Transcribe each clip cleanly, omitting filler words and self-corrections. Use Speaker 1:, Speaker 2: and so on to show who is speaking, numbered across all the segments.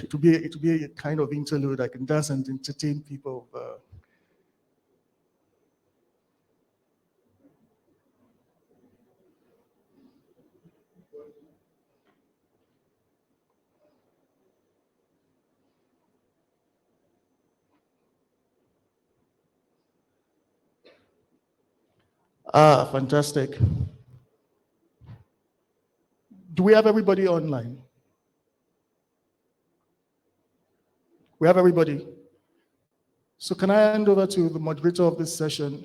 Speaker 1: it will be a kind of interlude I can dance and entertain people. Fantastic. Do we have everybody online? We have everybody. So can I hand over to the moderator of this session?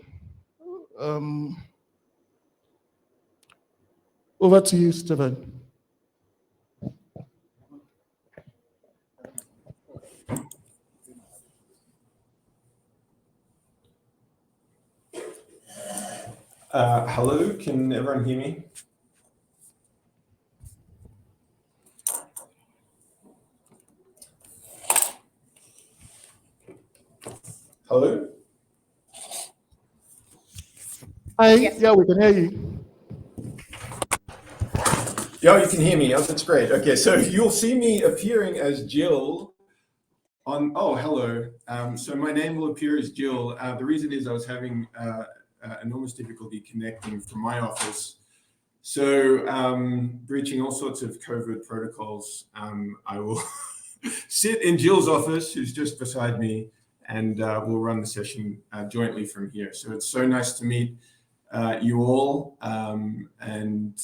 Speaker 1: Over to you, Steven.
Speaker 2: Hello, can everyone hear me? Hello?
Speaker 1: Hi,
Speaker 3: Yes.
Speaker 1: yeah, we can hear you.
Speaker 2: Yeah, you can hear me. Oh, that's great. Okay, so you'll see me appearing as Jill on, oh, hello. So my name will appear as Jill. The reason is I was having enormous difficulty connecting from my office. So breaching all sorts of COVID protocols, I will sit in Jill's office, who's just beside me, and we'll run the session jointly from here. So it's so nice to meet you all, and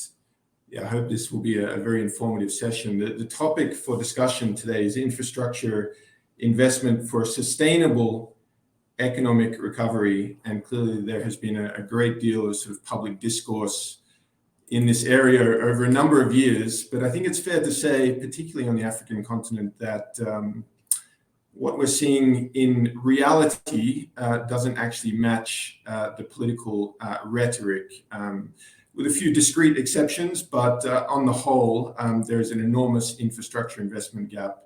Speaker 2: yeah, I hope this will be a very informative session. The topic for discussion today is infrastructure investment for sustainable economic recovery, and clearly there has been a great deal of sort of public discourse in this area over a number of years. But I think it's fair to say, particularly on the African continent, that what we're seeing in reality doesn't actually match the political rhetoric, with a few discrete exceptions. But on the whole, there's an enormous infrastructure investment gap.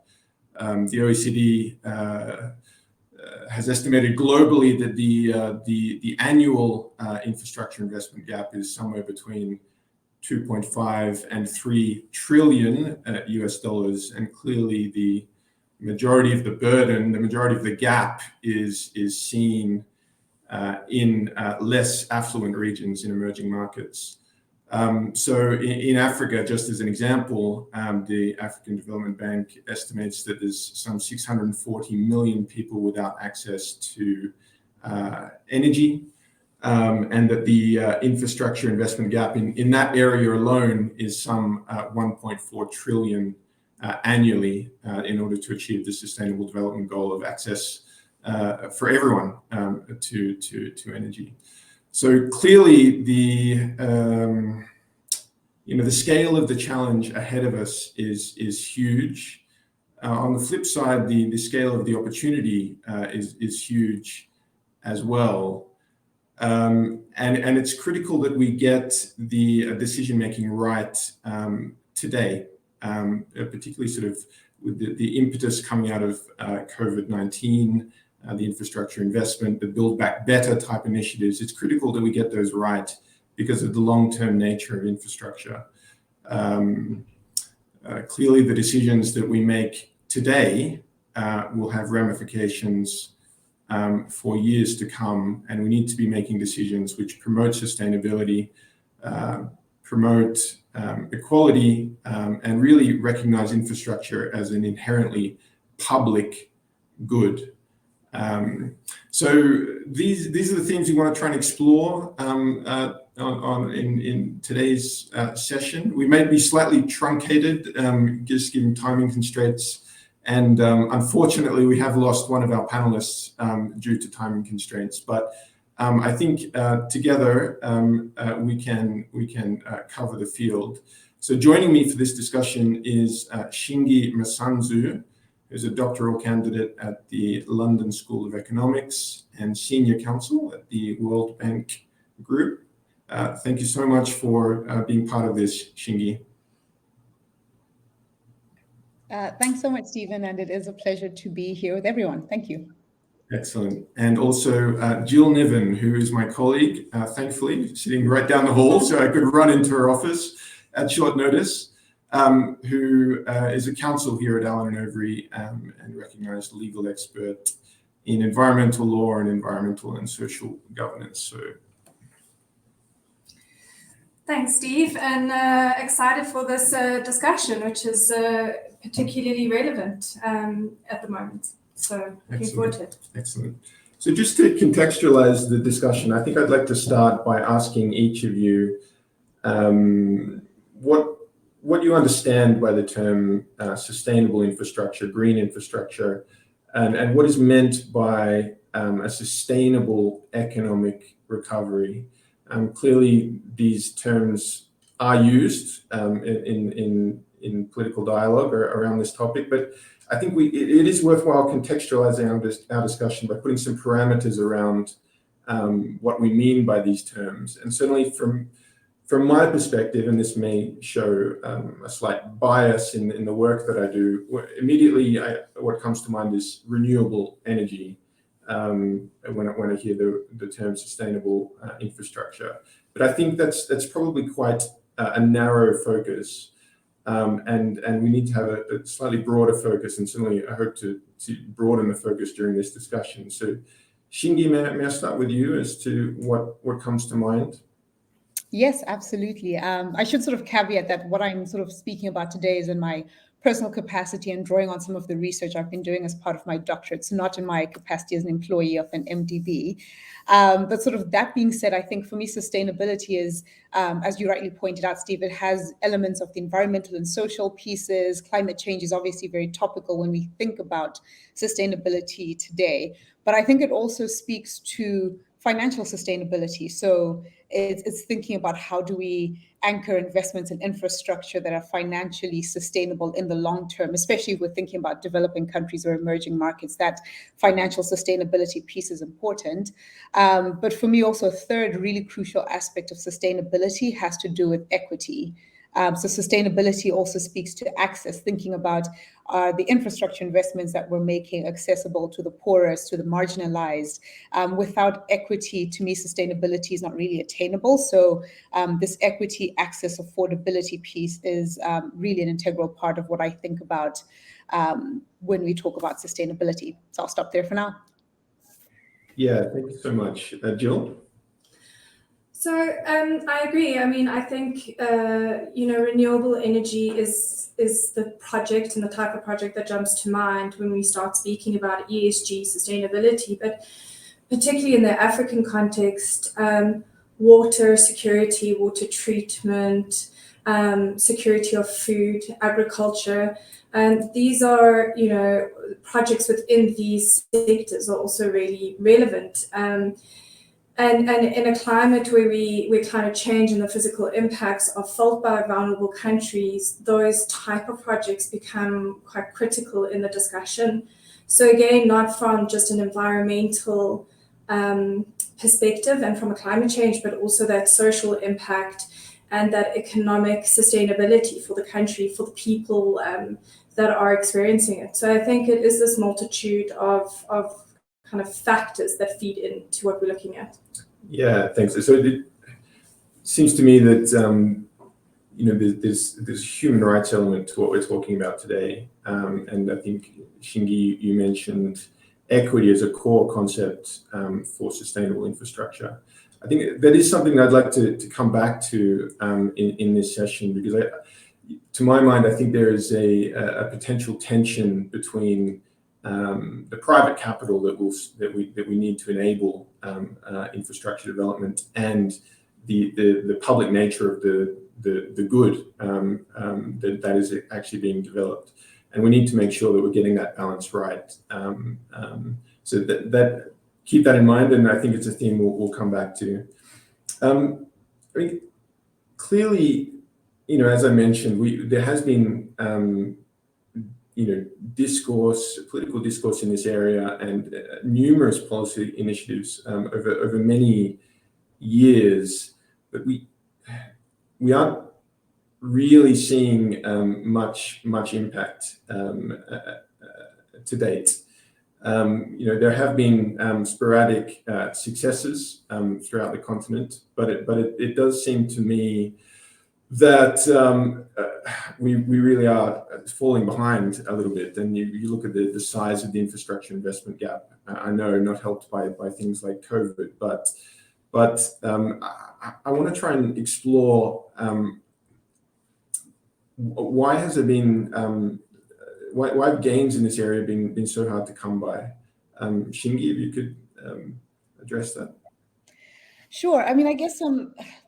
Speaker 2: The OECD has estimated globally that the annual infrastructure investment gap is somewhere between 2.5 and 3 trillion US dollars, and clearly the majority of the burden, the majority of the gap is seen in less affluent regions in emerging markets. So in Africa, just as an example, the African Development Bank estimates that there's some 640 million people without access to energy, and that the infrastructure investment gap in that area alone is some 1.4 trillion annually in order to achieve the Sustainable Development Goal of access for everyone to energy. So clearly, the scale of the challenge ahead of us is huge. On the flip side, the scale of the opportunity is huge as well, and it's critical that we get the decision making right today, particularly sort of with the impetus coming out of COVID-19. The infrastructure investment, the Build Back Better type initiatives. It's critical that we get those right because of the long-term nature of infrastructure. Clearly, the decisions that we make today will have ramifications for years to come, and we need to be making decisions which promote sustainability, promote equality, and really recognize infrastructure as an inherently public good. So these are the themes we want to try and explore in today's session. We may be slightly truncated, just given timing constraints, and unfortunately we have lost one of our panelists due to timing constraints. But I think together we can cover the field. So joining me for this discussion is Shingi Masanzu, who's a doctoral candidate at the London School of Economics and senior counsel at the World Bank Group. Thank you so much for being part of this, Shingi.
Speaker 3: Thanks so much, Stephen, and it is a pleasure to be here with everyone. Thank you.
Speaker 2: Excellent. And also Gillian Niven, who is my colleague, thankfully, sitting right down the hall, so I could run into her office at short notice. who is a counsel here at Allen Overy and recognized legal expert in environmental law and environmental and social governance. So,
Speaker 4: thanks, Steve, and excited for this discussion, which is particularly relevant at the moment. So looking forward to it.
Speaker 2: Excellent. So just to contextualize the discussion, I think I'd like to start by asking each of you what you understand by the term sustainable infrastructure, green infrastructure, and what is meant by a sustainable economic recovery. Clearly, these terms are used in political dialogue around this topic, but I think it is worthwhile contextualizing our discussion by putting some parameters around what we mean by these terms. And certainly from my perspective, and this may show a slight bias in the work that I do, immediately what comes to mind is renewable energy when I hear the term sustainable infrastructure. But I think that's probably quite a narrow focus. And we need to have a slightly broader focus, and certainly I hope to broaden the focus during this discussion. So, Shingi, may I start with you as to what comes to mind?
Speaker 3: Yes, absolutely. I should sort of caveat that what I'm sort of speaking about today is in my personal capacity and drawing on some of the research I've been doing as part of my doctorate, so not in my capacity as an employee of an MDB. But sort of that being said, I think for me, sustainability is, as you rightly pointed out, Steve, it has elements of the environmental and social pieces. Climate change is obviously very topical when we think about sustainability today. But I think it also speaks to financial sustainability. So it's thinking about how do we anchor investments in infrastructure that are financially sustainable in the long term, especially if we're thinking about developing countries or emerging markets. That financial sustainability piece is important. But for me, also a third really crucial aspect of sustainability has to do with equity. So sustainability also speaks to access, thinking about the infrastructure investments that we're making accessible to the poorest, to the marginalized. Without equity, to me, sustainability is not really attainable. So this equity, access, affordability piece is really an integral part of what I think about when we talk about sustainability. So I'll stop there for now.
Speaker 2: Yeah, thank you so much. Jill?
Speaker 4: So I agree. I mean, I think renewable energy is the project and the type of project that jumps to mind when we start speaking about ESG sustainability. But particularly in the African context, water security, water treatment, security of food, agriculture, and these are projects within these sectors are also really relevant. And in a climate where climate change and the physical impacts are felt by vulnerable countries, those type of projects become quite critical in the discussion. So again, not from just an environmental perspective and from a climate change, but also that social impact and that economic sustainability for the country, for the people that are experiencing it. So I think it is this multitude of kind of factors that feed into what we're looking at.
Speaker 2: Yeah, thanks. So it seems to me that there's human rights element to what we're talking about today, and I think Shingi, you mentioned equity as a core concept for sustainable infrastructure. I think that is something that I'd like to come back to in this session, because to my mind, I think there is a potential tension between the private capital that we need to enable infrastructure development and the public nature of the good that is actually being developed, and we need to make sure that we're getting that balance right. So that keep that in mind, and I think it's a theme we'll come back to. I mean, clearly, as I mentioned, there has been political discourse in this area, and numerous policy initiatives over many years, but we aren't really seeing much impact to date. There have been sporadic successes throughout the continent, but it does seem to me that we really are falling behind a little bit. And you look at the size of the infrastructure investment gap. I know not helped by things like COVID, but I want to try and explore why has there been why have gains in this area been so hard to come by? Shingi, if you could address that.
Speaker 3: Sure. I mean, I guess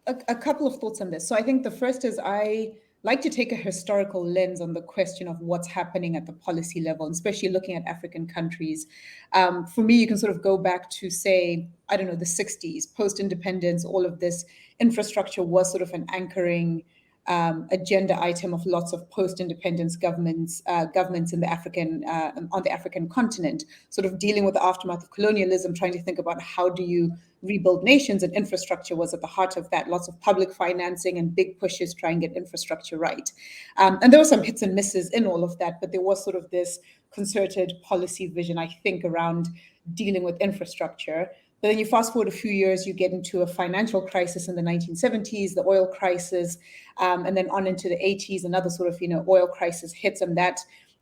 Speaker 3: a couple of thoughts on this. So I think the first is I like to take a historical lens on the question of what's happening at the policy level, and especially looking at African countries. For me, you can sort of go back to, say, I don't know, the 60s, post-independence, all of this infrastructure was sort of an anchoring agenda item of lots of post-independence governments in the African on the African continent, sort of dealing with the aftermath of colonialism, trying to think about how do you rebuild nations, and infrastructure was at the heart of that. Lots of public financing and big pushes trying to get infrastructure right. And there were some hits and misses in all of that, but there was sort of this concerted policy vision, I think, around dealing with infrastructure. But then you fast forward a few years, you get into a financial crisis in the 1970s, the oil crisis, and then on into the 80s, another sort of, oil crisis hits, and that,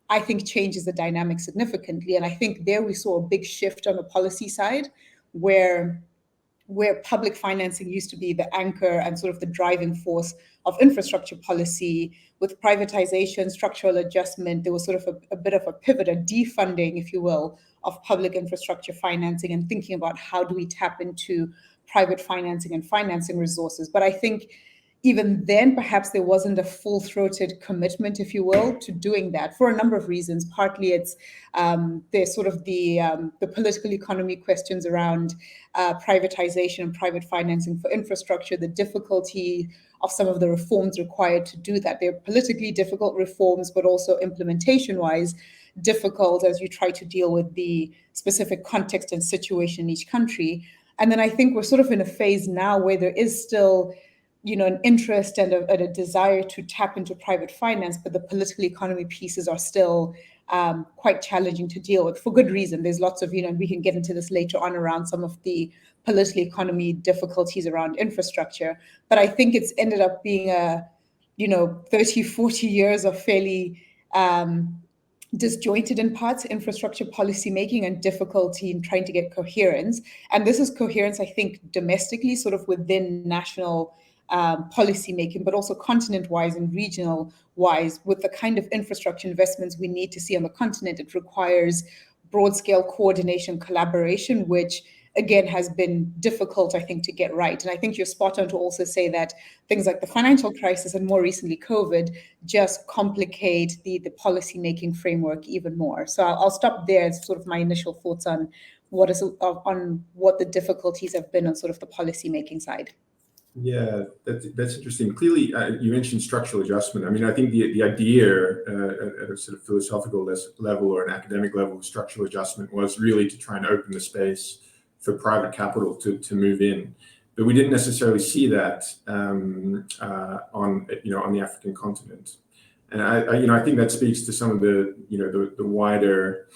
Speaker 3: I think, changes the dynamic significantly. And I think there we saw a big shift on the policy side, where public financing used to be the anchor and sort of the driving force of infrastructure policy. With privatization, structural adjustment, there was sort of a bit of a pivot, a defunding, if you will, of public infrastructure financing, and thinking about how do we tap into private financing and financing resources. But I think even then, perhaps there wasn't a full-throated commitment, if you will, to doing that for a number of reasons. Partly it's there's sort of the political economy questions around privatization and private financing for infrastructure, the difficulty of some of the reforms required to do that. They're politically difficult reforms, but also implementation-wise difficult as you try to deal with the specific context and situation in each country. And then I think we're sort of in a phase now where there is still an interest and a desire to tap into private finance, but the political economy pieces are still quite challenging to deal with, for good reason. There's lots of, and we can get into this later on around some of the political economy difficulties around infrastructure. But I think it's ended up being 30, 40 years of fairly disjointed in parts infrastructure policy making and difficulty in trying to get coherence. And this is coherence, I think, domestically, sort of within national policy making, but also continent-wise and regional-wise. With the kind of infrastructure investments we need to see on the continent, it requires broad-scale coordination, collaboration, which again has been difficult, I think, to get right. And I think you're spot on to also say that things like the financial crisis and more recently COVID just complicate the policy-making framework even more. So I'll stop there as sort of my initial thoughts on what the difficulties have been on sort of the policy-making side.
Speaker 2: Yeah, that's interesting. Clearly, you mentioned structural adjustment. I mean, I think the idea at a sort of philosophical level or an academic level of structural adjustment was really to try and open the space for private capital to move in, but we didn't necessarily see that on the African continent. And I think that speaks to some of the wider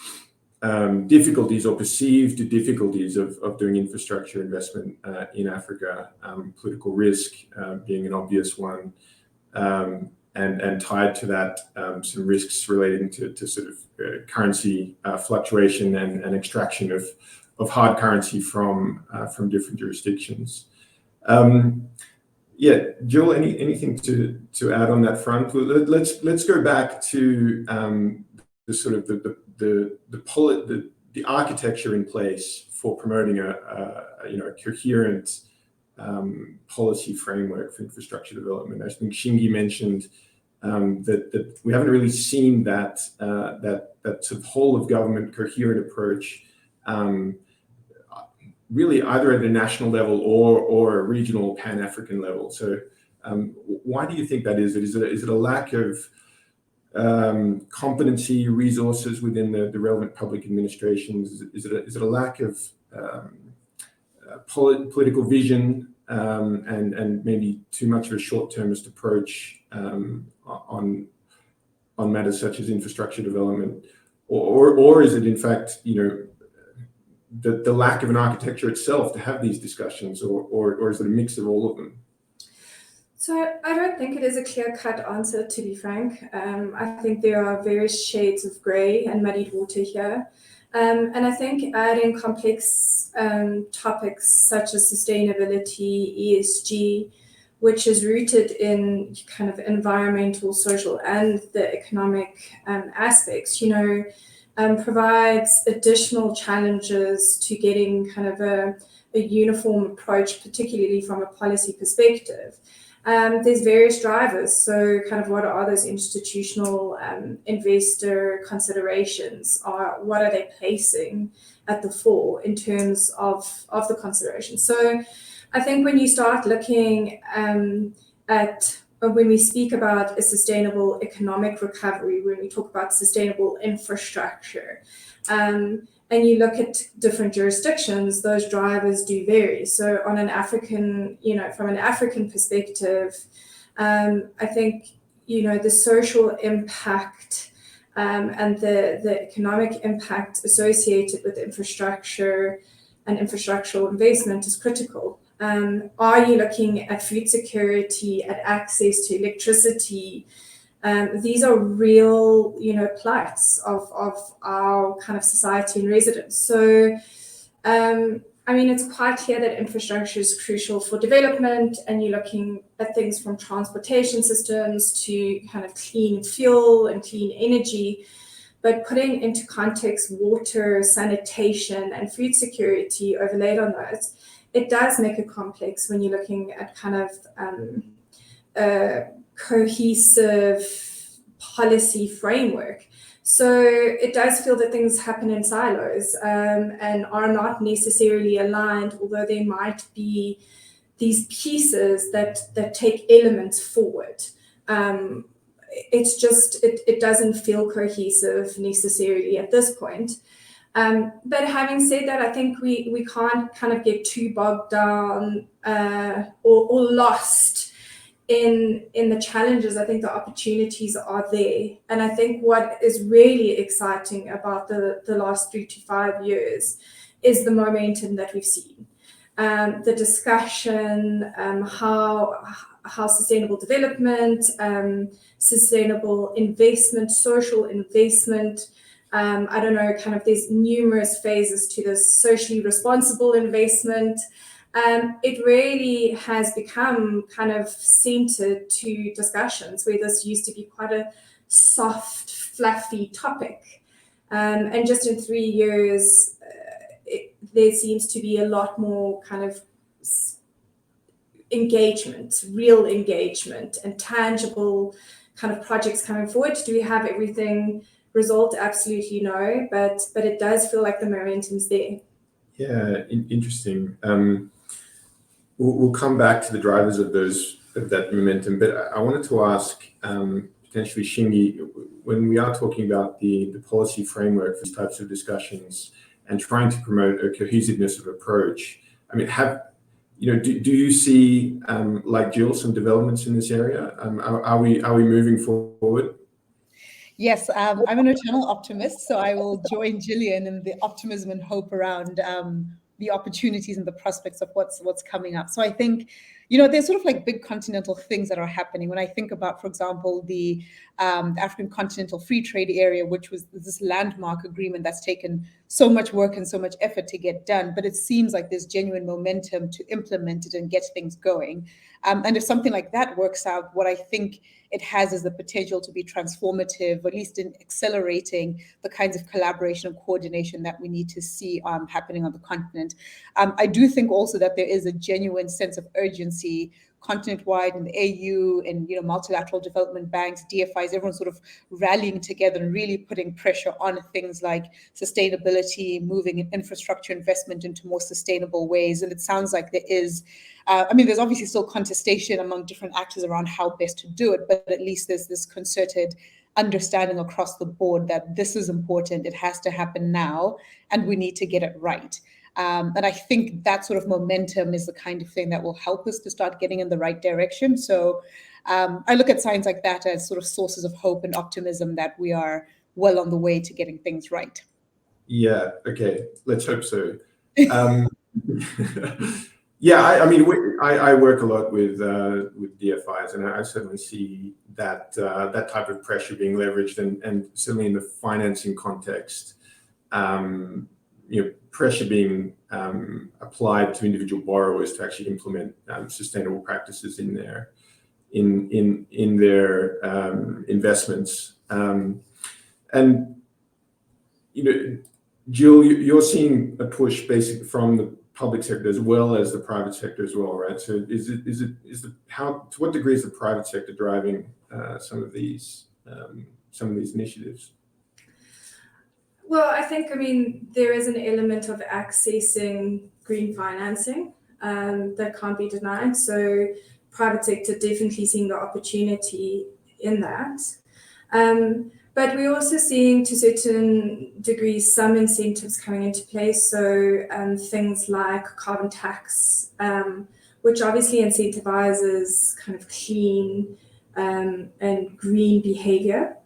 Speaker 2: difficulties or perceived difficulties of doing infrastructure investment in Africa, political risk being an obvious one, and tied to that some risks relating to sort of currency fluctuation and extraction of hard currency from different jurisdictions. Yeah, Jill, anything to add on that front? Well, let's go back to the sort of the architecture in place for promoting a coherent policy framework for infrastructure development. I think Shingi mentioned that we haven't really seen that sort of whole of government coherent approach really either at a national level or a regional Pan-African level. So why do you think that is? Is it a lack of competency, resources within the relevant public administrations? Is it a lack of political vision and maybe too much of a short-termist approach on matters such as infrastructure development, or is it in fact the lack of an architecture itself to have these discussions, or is it a mix of all of them?
Speaker 4: So I don't think it is a clear-cut answer, to be frank. I think there are various shades of grey and muddied water here. And I think adding complex topics such as sustainability, ESG, which is rooted in kind of environmental, social, and the economic aspects, provides additional challenges to getting kind of a uniform approach, particularly from a policy perspective. There's various drivers. So kind of what are those institutional investor considerations? What are they placing at the fore in terms of the consideration? So I think when you start looking at when we speak about a sustainable economic recovery, when we talk about sustainable infrastructure, and you look at different jurisdictions, those drivers do vary. So on an African, from an African perspective, I think, the social impact and the economic impact associated with infrastructure and infrastructural investment is critical. Are you looking at food security, at access to electricity? These are real, plights of our kind of society and residents. So, it's quite clear that infrastructure is crucial for development, and you're looking at things from transportation systems to kind of clean fuel and clean energy. But putting into context water, sanitation, and food security overlaid on those, it does make it complex when you're looking at kind of cohesive policy framework. So it does feel that things happen in silos and are not necessarily aligned, although there might be these pieces that take elements forward. It's just, it doesn't feel cohesive necessarily at this point. But having said that, I think we can't kind of get too bogged down or lost in the challenges. I think the opportunities are there. And I think what is really exciting about the last 3 to 5 years is the momentum that we've seen. The discussion, how sustainable development, sustainable investment, social investment, I don't know, kind of there's numerous phases to this socially responsible investment. It really has become kind of centered to discussions where this used to be quite a soft, fluffy topic. And just in 3 years, there seems to be a lot more kind of engagement, real engagement, and tangible kind of projects coming forward. Do we have everything resolved? Absolutely no, but it does feel like the momentum's there.
Speaker 2: Yeah, interesting. We'll come back to the drivers of that momentum, but I wanted to ask potentially Shingi, when we are talking about the policy framework for these types of discussions and trying to promote a cohesiveness of approach, I mean, do you see, like Jill, some developments in this area? Are we moving forward?
Speaker 3: Yes, I'm an eternal optimist, so I will join Gillian in the optimism and hope around the opportunities and the prospects of what's coming up. So I think, there's sort of like big continental things that are happening. When I think about, for example, the African Continental Free Trade Area, which was this landmark agreement that's taken so much work and so much effort to get done, but it seems like there's genuine momentum to implement it and get things going. And if something like that works out, what I think it has is the potential to be transformative, at least in accelerating the kinds of collaboration and coordination that we need to see happening on the continent. I do think also that there is a genuine sense of urgency continent-wide in the AU and multilateral development banks, DFIs, everyone's sort of rallying together and really putting pressure on things like sustainability, moving infrastructure investment into more sustainable ways. And it sounds like there is, there's obviously still contestation among different actors around how best to do it, but at least there's this concerted understanding across the board that this is important, it has to happen now, and we need to get it right. And I think that sort of momentum is the kind of thing that will help us to start getting in the right direction. So I look at signs like that as sort of sources of hope and optimism that we are well on the way to getting things right.
Speaker 2: Yeah, okay, let's hope so. Yeah, I mean, I work a lot with DFIs, and I certainly see that that type of pressure being leveraged, and certainly in the financing context, pressure being applied to individual borrowers to actually implement sustainable practices in their investments. And Jill, you're seeing a push basically from the public sector as well as the private sector as well, right? So to what degree is the private sector driving some of these initiatives?
Speaker 4: Well, I think, there is an element of accessing green financing that can't be denied. So private sector definitely seeing the opportunity in that. But we're also seeing, to certain degrees, some incentives coming into place. So things like carbon tax, which obviously incentivizes kind of clean and green behavior.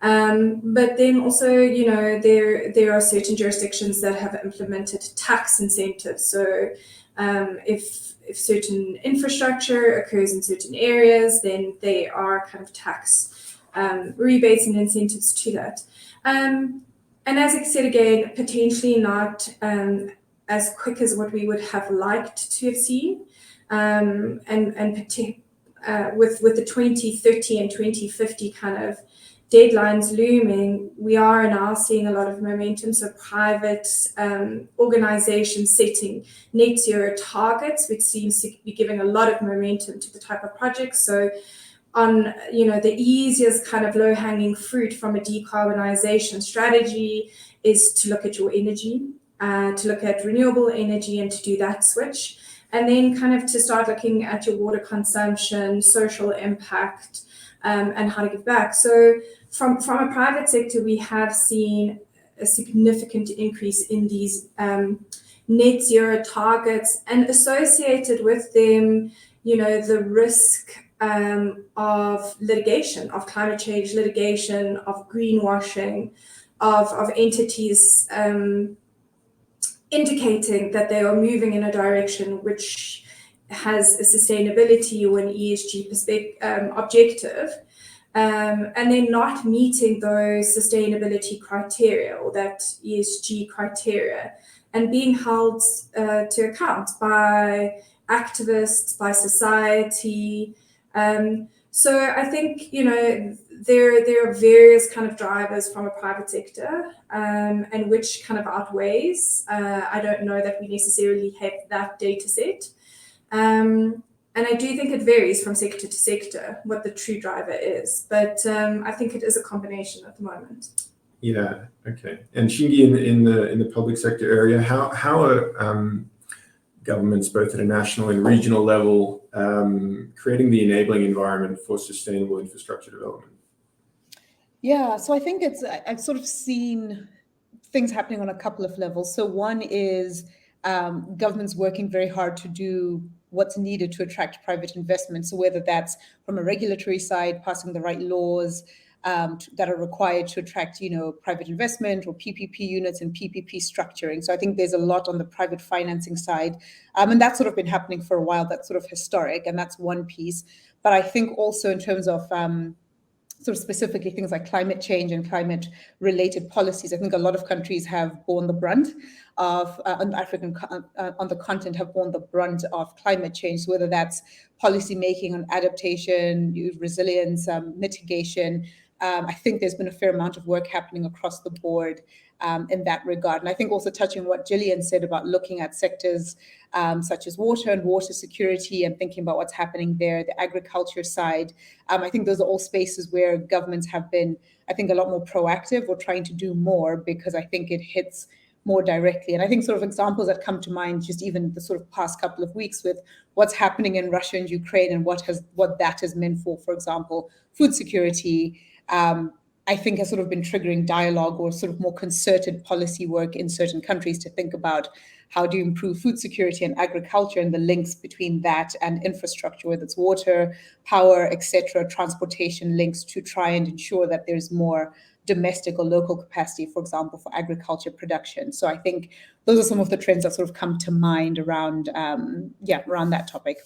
Speaker 4: But then also, there are certain jurisdictions that have implemented tax incentives. So if certain infrastructure occurs in certain areas, then they are kind of tax rebates and incentives to that. And as I said again, potentially not as quick as what we would have liked to have seen. And with the 2030 and 2050 kind of deadlines looming, we are now seeing a lot of momentum. So private organizations setting net zero targets, which seems to be giving a lot of momentum to the type of projects. So on the easiest kind of low-hanging fruit from a decarbonization strategy is to look at your energy, to look at renewable energy and to do that switch. And then kind of to start looking at your water consumption, social impact, and how to give back. So from a private sector, we have seen a significant increase in these net zero targets, and associated with them, the risk of litigation, of climate change litigation, of greenwashing, of entities indicating that they are moving in a direction which has a sustainability or an ESG objective, and they're not meeting those sustainability criteria or that ESG criteria, and being held to account by activists, by society. So I think, there are various kind of drivers from a private sector, and which kind of outweighs. I don't know that we necessarily have that data set. And I do think it varies from sector to sector what the true driver is, but I think it is a combination at the moment.
Speaker 2: Yeah. Okay. And Shingi, in the public sector area, how are governments, both at a national and regional level, creating the enabling environment for sustainable infrastructure development?
Speaker 3: Yeah, so I think I've sort of seen things happening on a couple of levels. So one is governments working very hard to do what's needed to attract private investment. So whether that's from a regulatory side, passing the right laws that are required to attract, private investment, or PPP units and PPP structuring. So I think there's a lot on the private financing side, and that's sort of been happening for a while. That's sort of historic, and that's one piece. But I think also in terms of sort of specifically things like climate change and climate-related policies, I think a lot of countries have borne the brunt of, on the continent, have borne the brunt of climate change, whether that's policy making on adaptation, resilience, mitigation. I think there's been a fair amount of work happening across the board in that regard. And I think also touching what Gillian said about looking at sectors such as water and water security and thinking about what's happening there, the agriculture side. I think those are all spaces where governments have been, I think, a lot more proactive or trying to do more, because I think it hits more directly. And I think sort of examples that come to mind, just even the sort of past couple of weeks with what's happening in Russia and Ukraine and what that has meant for example, food security, I think has sort of been triggering dialogue or sort of more concerted policy work in certain countries to think about how do you improve food security and agriculture and the links between that and infrastructure, whether it's water, power, etc., transportation links, to try and ensure that there's more domestic or local capacity, for example, for agriculture production. So I think those are some of the trends that sort of come to mind around, around that topic.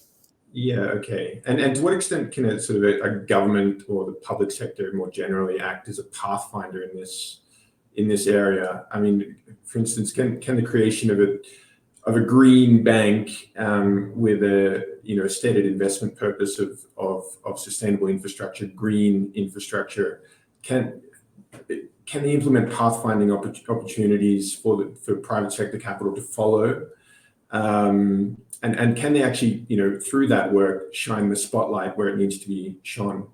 Speaker 2: Yeah, okay. And to what extent can a sort of a government or the public sector more generally act as a pathfinder in this area? I mean, for instance, can the creation of a green bank with a stated investment purpose of sustainable infrastructure, green infrastructure, can they implement pathfinding opportunities for private sector capital to follow? And can they actually, through that work, shine the spotlight where it needs to be shone?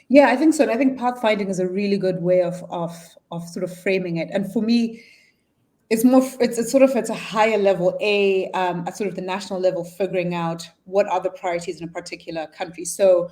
Speaker 3: Yeah, I think so. And I think pathfinding is a really good way of sort of framing it. And for me, it's a higher level, at sort of the national level, figuring out what are the priorities in a particular country. So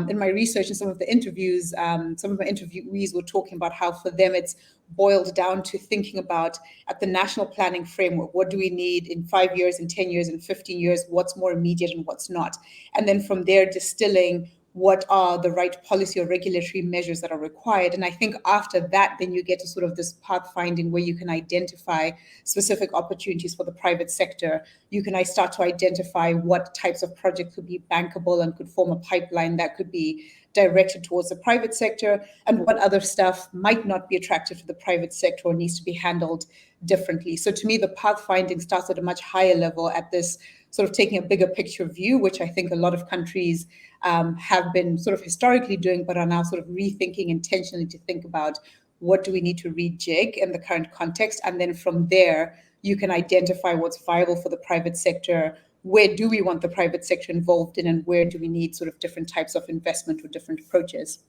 Speaker 3: in my research and some of my interviewees were talking about how for them it's boiled down to thinking about at the national planning framework, what do we need in 5 years, in 10 years, in 15 years, what's more immediate and what's not. And then from there, distilling what are the right policy or regulatory measures that are required. And I think after that, then you get to sort of this pathfinding where you can identify specific opportunities for the private sector. You can start to identify what types of projects could be bankable and could form a pipeline that could be directed towards the private sector, and what other stuff might not be attractive to the private sector or needs to be handled differently. So to me, the pathfinding starts at a much higher level, at this sort of taking a bigger picture view, which I think a lot of countries have been sort of historically doing, but are now sort of rethinking intentionally to think about what do we need to rejig in the current context. And then from there, you can identify what's viable for the private sector, where do we want the private sector involved in, and where do we need sort of different types of investment or different approaches.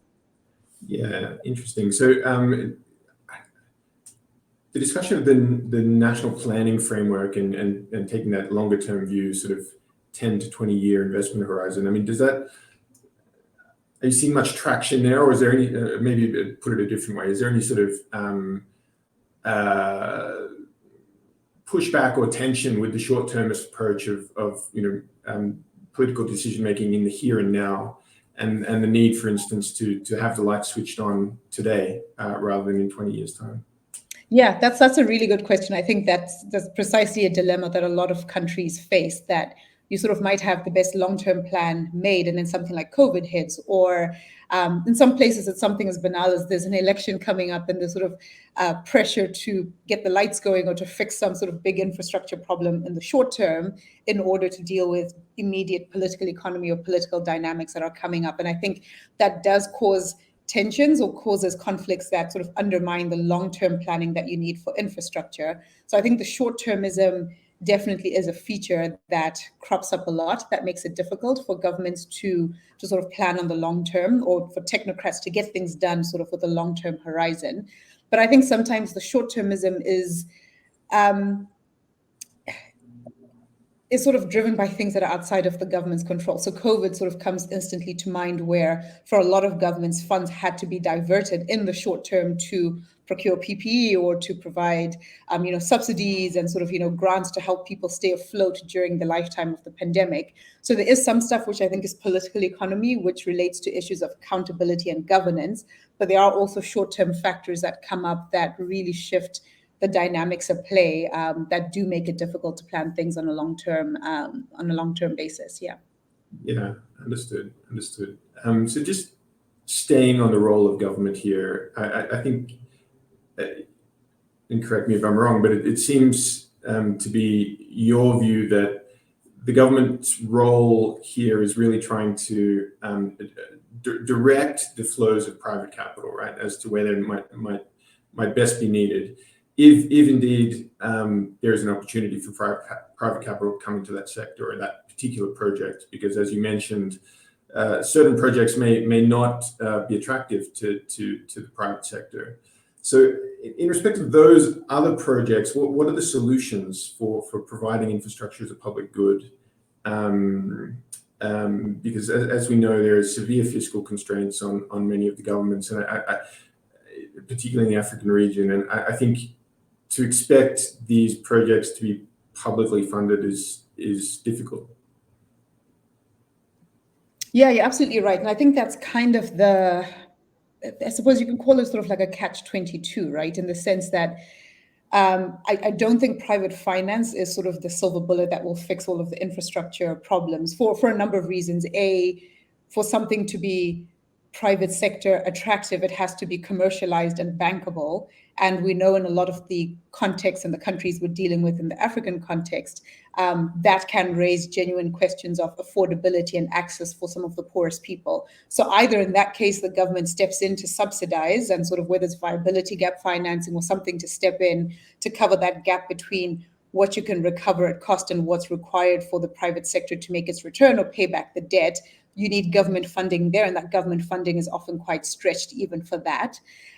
Speaker 2: Yeah, interesting. So the discussion of the national planning framework and taking that longer term view, sort of 10 to 20 year investment horizon, I mean, are you seeing much traction there, or is there any, maybe put it a different way, is there any sort of pushback or tension with the short-termist approach of political decision making in the here and now, and the need, for instance, to have the light switched on today rather than in 20 years' time?
Speaker 3: Yeah, that's a really good question. I think that's precisely a dilemma that a lot of countries face, that you sort of might have the best long-term plan made, and then something like COVID hits, or in some places it's something as banal as there's an election coming up and there's sort of pressure to get the lights going or to fix some sort of big infrastructure problem in the short term in order to deal with immediate political economy or political dynamics that are coming up. And I think that does cause tensions or causes conflicts that sort of undermine the long-term planning that you need for infrastructure. So I think the short-termism definitely is a feature that crops up a lot, that makes it difficult for governments to sort of plan on the long term, or for technocrats to get things done sort of with a long-term horizon. But I think sometimes the short-termism is sort of driven by things that are outside of the government's control. So COVID sort of comes instantly to mind, where for a lot of governments, funds had to be diverted in the short term to procure PPE or to provide subsidies and sort of grants to help people stay afloat during the lifetime of the pandemic. So there is some stuff which I think is political economy, which relates to issues of accountability and governance, but there are also short-term factors that come up that really shift the dynamics at play, that do make it difficult to plan things on a long-term basis.
Speaker 2: Yeah, understood. So just staying on the role of government here, I think, and correct me if I'm wrong, but it seems to be your view that the government's role here is really trying to direct the flows of private capital, right, as to where they might best be needed. If indeed there is an opportunity for private capital coming to that sector or that particular project, because as you mentioned, certain projects may not be attractive to the private sector. So in respect of those other projects, what are the solutions for providing infrastructure as a public good? Because as we know, there are severe fiscal constraints on many of the governments, and I particularly in the African region, and I think to expect these projects to be publicly funded is difficult.
Speaker 3: Yeah, you're absolutely right. And I think that's kind of the I suppose you can call it sort of like a catch-22, right? In the sense that I don't think private finance is sort of the silver bullet that will fix all of the infrastructure problems for a number of reasons. For something to be private sector attractive, it has to be commercialized and bankable. And we know in a lot of the contexts and the countries we're dealing with in the African context, that can raise genuine questions of affordability and access for some of the poorest people. So either in that case, the government steps in to subsidize and sort of whether it's viability gap financing or something to step in to cover that gap between what you can recover at cost and what's required for the private sector to make its return or pay back the debt. You need government funding there, and that government funding is often quite stretched even for that.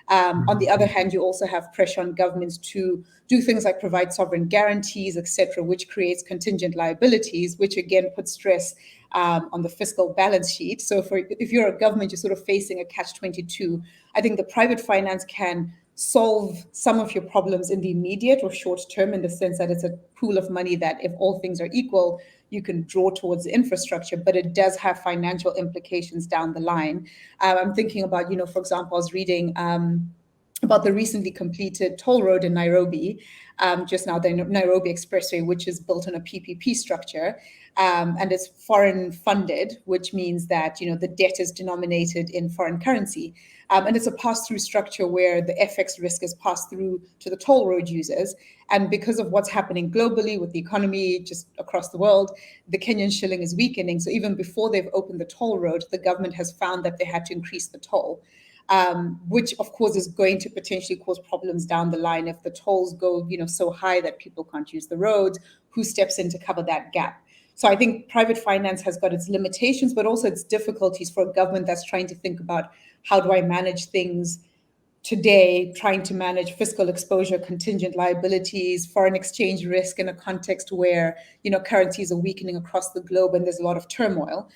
Speaker 3: On the other hand, you also have pressure on governments to do things like provide sovereign guarantees, etc., which creates contingent liabilities, which again puts stress on the fiscal balance sheet. So if you're a government, you're sort of facing a catch-22. I think the private finance can solve some of your problems in the immediate or short term, in the sense that it's a pool of money that if all things are equal, you can draw towards the infrastructure, but it does have financial implications down the line. I'm thinking about, for example, I was reading about the recently completed toll road in Nairobi, just now, the Nairobi Expressway, which is built on a PPP structure, and it's foreign funded, which means that, the debt is denominated in foreign currency. And it's a pass-through structure where the FX risk is passed through to the toll road users. And because of what's happening globally with the economy just across the world, the Kenyan shilling is weakening. So even before they've opened the toll road, the government has found that they had to increase the toll, which of course is going to potentially cause problems down the line if the tolls go, so high that people can't use the roads. Who steps in to cover that gap? So I think private finance has got its limitations, but also its difficulties for a government that's trying to think about how do I manage things today, trying to manage fiscal exposure, contingent liabilities, foreign exchange risk in a context where, currencies are weakening across the globe and there's a lot of turmoil.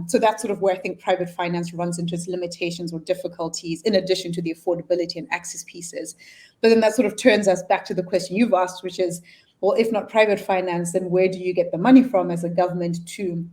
Speaker 3: So that's sort of where I think private finance runs into its limitations or difficulties, in addition to the affordability and access pieces. But then that sort of turns us back to the question you've asked, which is, well, if not private finance, then where do you get the money from as a government to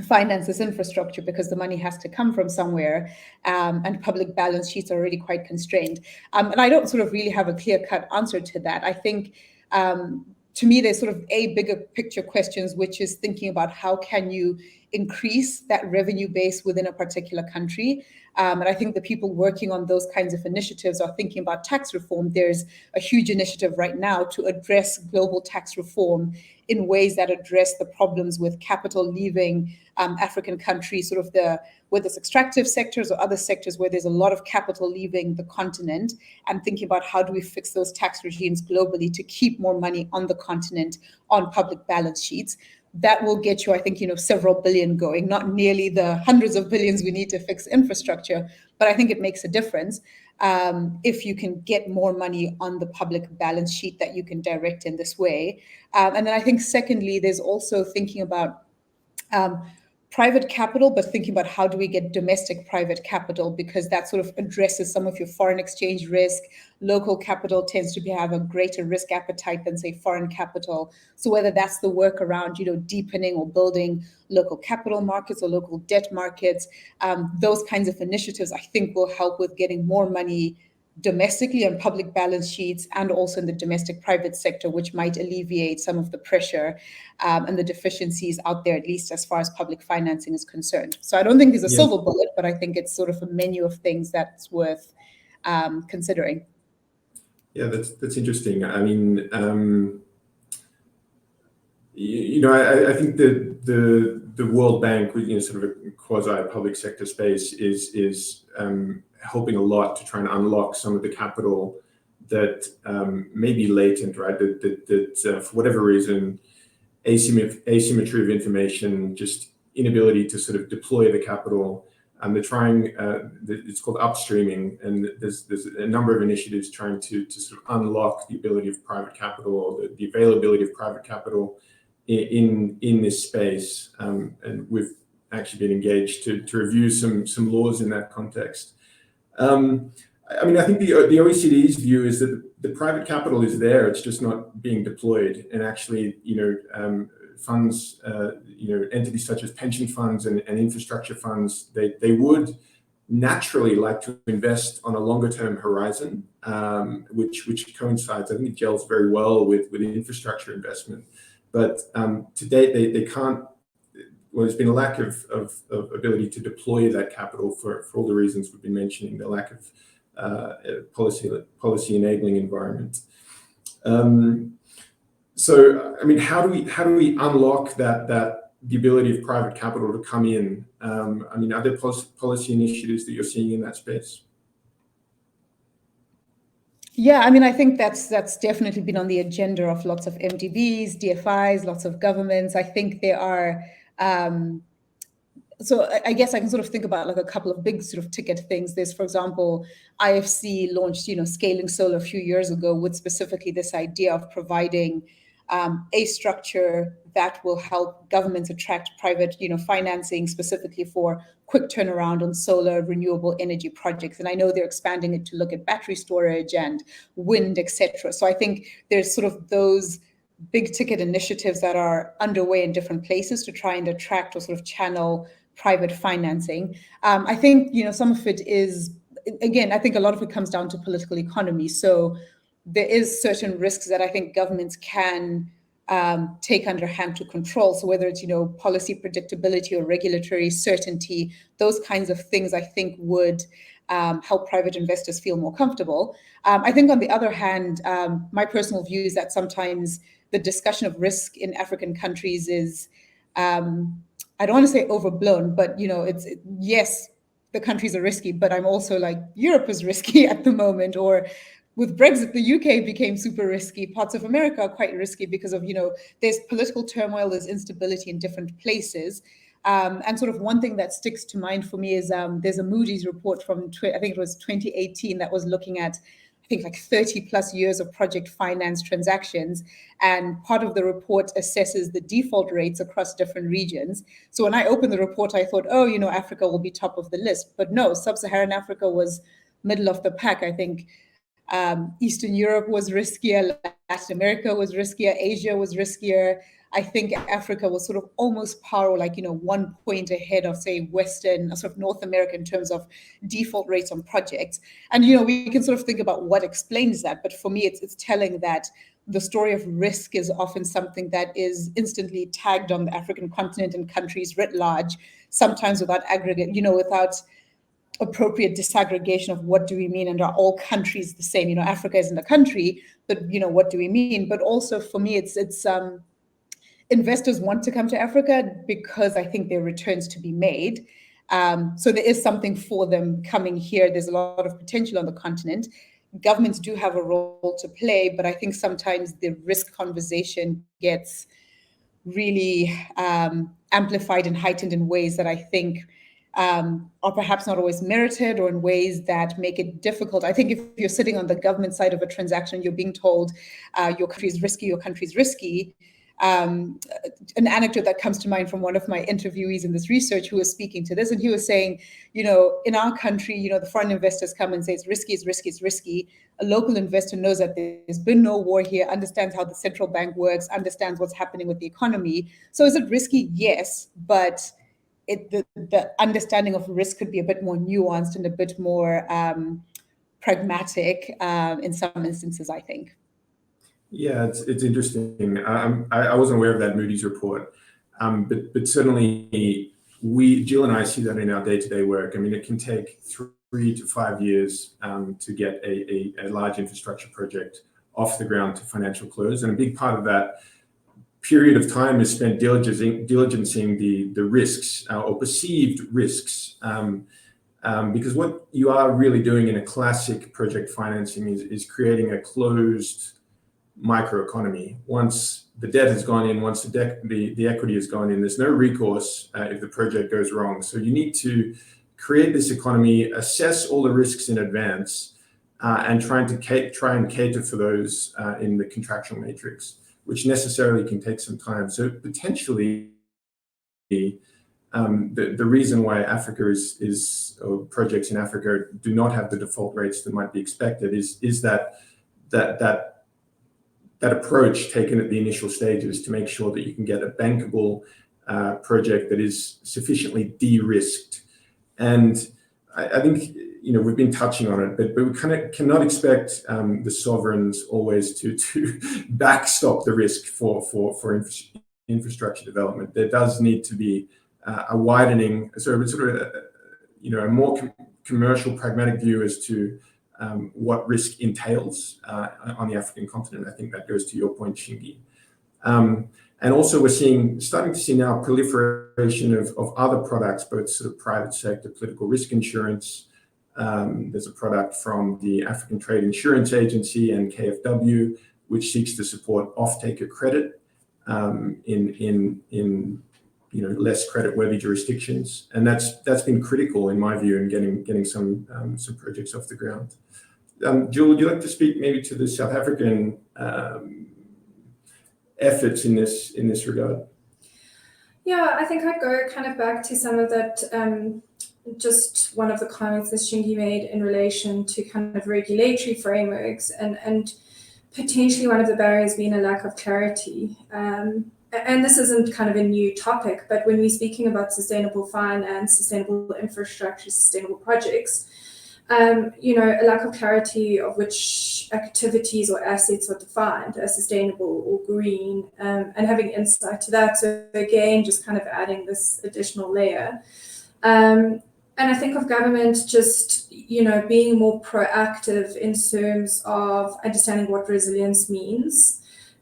Speaker 3: finance this infrastructure? Because the money has to come from somewhere, and public balance sheets are already quite constrained. And I don't sort of really have a clear-cut answer to that. I think, to me, there's sort of a bigger picture questions, which is thinking about how can you increase that revenue base within a particular country. And I think the people working on those kinds of initiatives are thinking about tax reform. There's a huge initiative right now to address global tax reform in ways that address the problems with capital leaving African countries, sort of whether it's extractive sectors or other sectors where there's a lot of capital leaving the continent, and thinking about how do we fix those tax regimes globally to keep more money on the continent on public balance sheets. That will get you, I think, several billion going, not nearly the hundreds of billions we need to fix infrastructure, but I think it makes a difference if you can get more money on the public balance sheet that you can direct in this way. And then I think, secondly, there's also thinking about private capital, but thinking about how do we get domestic private capital, because that sort of addresses some of your foreign exchange risk. Local capital tends to have a greater risk appetite than, say, foreign capital. So whether that's the work around, deepening or building local capital markets or local debt markets, those kinds of initiatives, I think, will help with getting more money domestically on public balance sheets and also in the domestic private sector, which might alleviate some of the pressure and the deficiencies out there, at least as far as public financing is concerned. So I don't think there's a silver bullet, but I think it's sort of a menu of things that's worth considering.
Speaker 2: Yeah, that's interesting. I mean, I think the World Bank, sort of a quasi-public sector space, is helping a lot to try and unlock some of the capital that may be latent, right? That for whatever reason, asymmetry of information, just inability to sort of deploy the capital. They're trying, it's called upstreaming, and there's a number of initiatives trying to sort of unlock the ability of private capital, or the availability of private capital in this space. And we've actually been engaged to review some laws in that context. I mean, I think the OECD's view is that the private capital is there; it's just not being deployed. And actually, funds, entities such as pension funds and infrastructure funds, they would naturally like to invest on a longer term horizon, which coincides, I think it gels very well with infrastructure investment. But to date, they can't, well, there's been a lack of ability to deploy that capital for all the reasons we've been mentioning, the lack of policy enabling environment. So, I mean, how do we unlock the ability of private capital to come in? I mean, are there policy initiatives that you're seeing in that space?
Speaker 3: Yeah, I mean, I think that's definitely been on the agenda of lots of MDBs, DFIs, lots of governments. I think there are, so I guess I can sort of think about like a couple of big sort of ticket things. There's, for example, IFC launched, scaling solar a few years ago with specifically this idea of providing a structure that will help governments attract private, financing specifically for quick turnaround on solar renewable energy projects. And I know they're expanding it to look at battery storage and wind, etc. So I think there's sort of those big ticket initiatives that are underway in different places to try and attract or sort of channel private financing. I think, some of it is, again, I think a lot of it comes down to political economy. So there is certain risks that I think governments can take under hand to control. So whether it's, policy predictability or regulatory certainty, those kinds of things I think would help private investors feel more comfortable. I think on the other hand, my personal view is that sometimes the discussion of risk in African countries is, I don't want to say overblown, but, yes, the countries are risky, but I'm also like, Europe is risky at the moment, or with Brexit, the UK became super risky. Parts of America are quite risky because of, there's political turmoil, there's instability in different places. And sort of one thing that sticks to mind for me is there's a Moodys report from, I think it was 2018, that was looking at, I think like 30 plus years of project finance transactions. And part of the report assesses the default rates across different regions. So when I opened the report, I thought, Africa will be top of the list. But no, Sub-Saharan Africa was middle of the pack. I think Eastern Europe was riskier, Latin America was riskier, Asia was riskier. I think Africa was sort of almost par, 1 point ahead of, say, Western, sort of North America in terms of default rates on projects. And, we can sort of think about what explains that. But for me, it's telling that the story of risk is often something that is instantly tagged on the African continent and countries writ large, sometimes without aggregate, without appropriate disaggregation of what do we mean and are all countries the same? Africa isn't a country, but what do we mean? But also for me, it's investors want to come to Africa because I think there are returns to be made. So there is something for them coming here. There's a lot of potential on the continent. Governments do have a role to play, but I think sometimes the risk conversation gets really amplified and heightened in ways that I think are perhaps not always merited, or in ways that make it difficult. I think if you're sitting on the government side of a transaction, you're being told your country is risky. An anecdote that comes to mind from one of my interviewees in this research who was speaking to this, and he was saying, in our country, the foreign investors come and say it's risky. A local investor knows that there's been no war here, understands how the central bank works, understands what's happening with the economy. So is it risky? Yes, but the understanding of risk could be a bit more nuanced and a bit more pragmatic in some instances, I think.
Speaker 2: Yeah, it's interesting. I wasn't aware of that Moodys report, but certainly Jill and I see that in our day-to-day work. I mean, it can take 3 to 5 years to get a large infrastructure project off the ground to financial close, and a big part of that period of time is spent diligencing the risks or perceived risks, because what you are really doing in a classic project financing is creating a closed microeconomy. Once the debt has gone in, once the equity has gone in, there's no recourse if the project goes wrong. So you need to create this economy, assess all the risks in advance, and try and cater for those in the contractual matrix, which necessarily can take some time. So potentially, the reason why Africa or projects in Africa do not have the default rates that might be expected is that approach taken at the initial stages to make sure that you can get a bankable project that is sufficiently de-risked. And I think, we've been touching on it, but we kind of cannot expect the sovereigns always to backstop the risk for infrastructure development. There does need to be a widening, sort of a more commercial, pragmatic view as to what risk entails on the African continent. I think that goes to your point, Shingi. And also we're starting to see now proliferation of other products, both sort of private sector, political risk insurance. There's a product from the African Trade Insurance Agency and KfW, which seeks to support off-taker credit in less credit-worthy jurisdictions, and that's been critical in my view in getting some projects off the ground. Jill, would you like to speak maybe to the South African efforts in this regard?
Speaker 4: Yeah, I think I'd go kind of back to some of that, just one of the comments that Shingi made in relation to kind of regulatory frameworks and potentially one of the barriers being a lack of clarity. And this isn't kind of a new topic, but when we're speaking about sustainable finance, sustainable infrastructure, sustainable projects, a lack of clarity of which activities or assets are defined as sustainable or green, and having insight to that. So again, just kind of adding this additional layer. And I think of government just, being more proactive in terms of understanding what resilience means,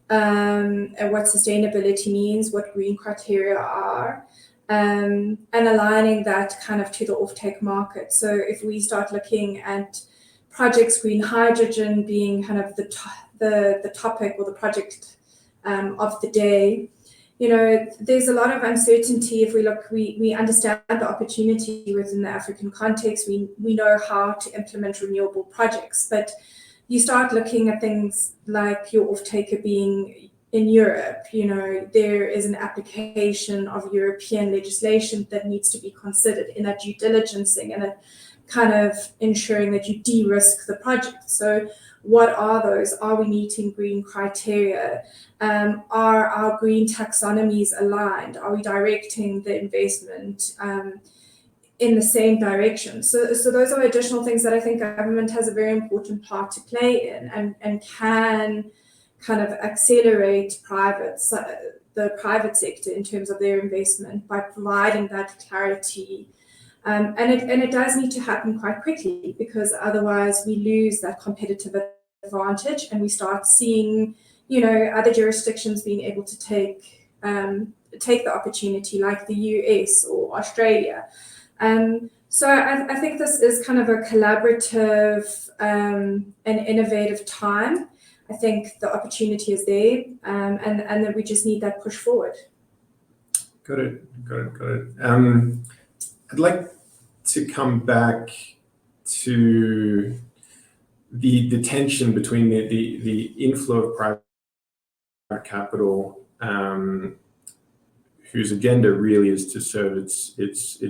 Speaker 4: and what sustainability means, what green criteria are, and aligning that kind of to the offtake market. So if we start looking at projects, green hydrogen being kind of the topic or the project of the day, there's a lot of uncertainty. If we understand the opportunity within the African context, we know how to implement renewable projects, but you start looking at things like your off-taker being in Europe, there is an application of European legislation that needs to be considered in that due diligencing and a kind of ensuring that you de-risk the project. So what are those? Are we meeting green criteria? Are our green taxonomies aligned? Are we directing the investment in the same direction? So those are additional things that I think government has a very important part to play in and can kind of accelerate the private sector in terms of their investment by providing that clarity. And it does need to happen quite quickly, because otherwise we lose that competitive advantage and we start seeing, other jurisdictions being able to take the opportunity, like the US or Australia. So I think this is kind of a collaborative and innovative time. I think the opportunity is there, and that we just need that push forward.
Speaker 2: Got it. I'd like to come back to the tension between the inflow of private capital, whose agenda really is to serve its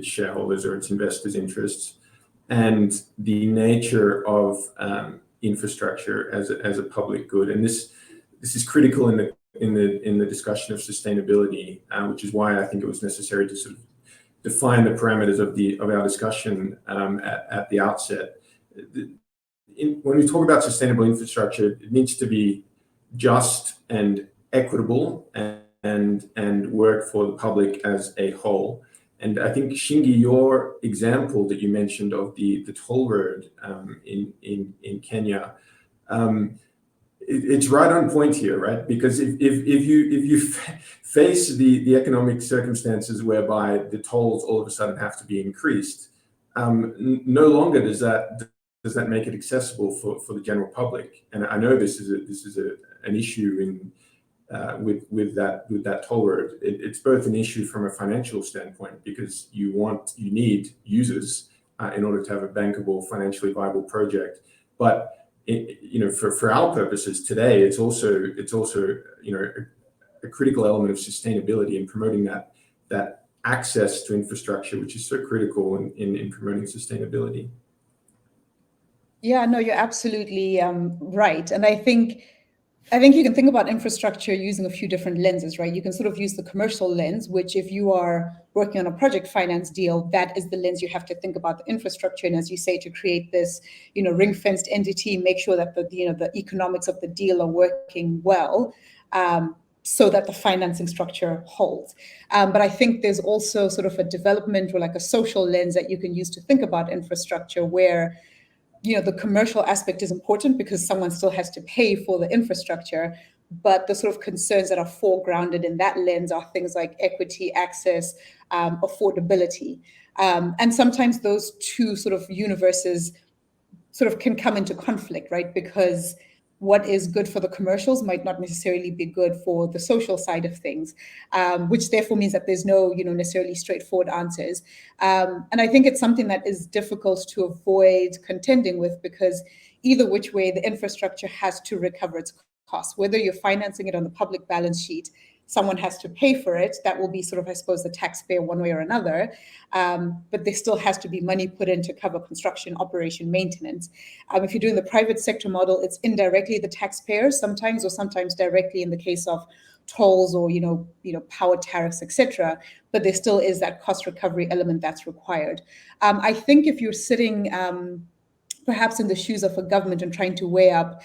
Speaker 2: shareholders or its investors' interests, and the nature of infrastructure as a public good. And this is critical in the discussion of sustainability, which is why I think it was necessary to sort of define the parameters of our discussion at the outset. When we talk about sustainable infrastructure, it needs to be just and equitable and work for the public as a whole. And I think, Shingi, your example that you mentioned of the toll road in Kenya, it's right on point here, right? Because if you face the economic circumstances whereby the tolls all of a sudden have to be increased, no longer does that make it accessible for the general public. And I know this is an issue with that toll road. It's both an issue from a financial standpoint, because you need users in order to have a bankable, financially viable project. But for our purposes today, it's also a critical element of sustainability and promoting that access to infrastructure, which is so critical in promoting sustainability.
Speaker 3: Yeah, no, you're absolutely right. And I think I think you can think about infrastructure using a few different lenses, right? You can sort of use the commercial lens, which if you are working on a project finance deal, that is the lens you have to think about the infrastructure. And as you say, to create this, ring-fenced entity, make sure that the economics of the deal are working well, so that the financing structure holds. But I think there's also sort of a development or like a social lens that you can use to think about infrastructure where the commercial aspect is important because someone still has to pay for the infrastructure, but the sort of concerns that are foregrounded in that lens are things like equity, access, affordability. And sometimes those two sort of universes sort of can come into conflict, right? Because what is good for the commercials might not necessarily be good for the social side of things, which therefore means that there's no, necessarily straightforward answers. And I think it's something that is difficult to avoid contending with because either which way, the infrastructure has to recover its costs. Whether you're financing it on the public balance sheet, someone has to pay for it. That will be sort of, I suppose, the taxpayer one way or another. But there still has to be money put in to cover construction, operation, maintenance. If you're doing the private sector model, it's indirectly the taxpayer sometimes, or sometimes directly in the case of tolls or power tariffs, etc. But there still is that cost recovery element that's required. I think if you're sitting perhaps in the shoes of a government and trying to weigh up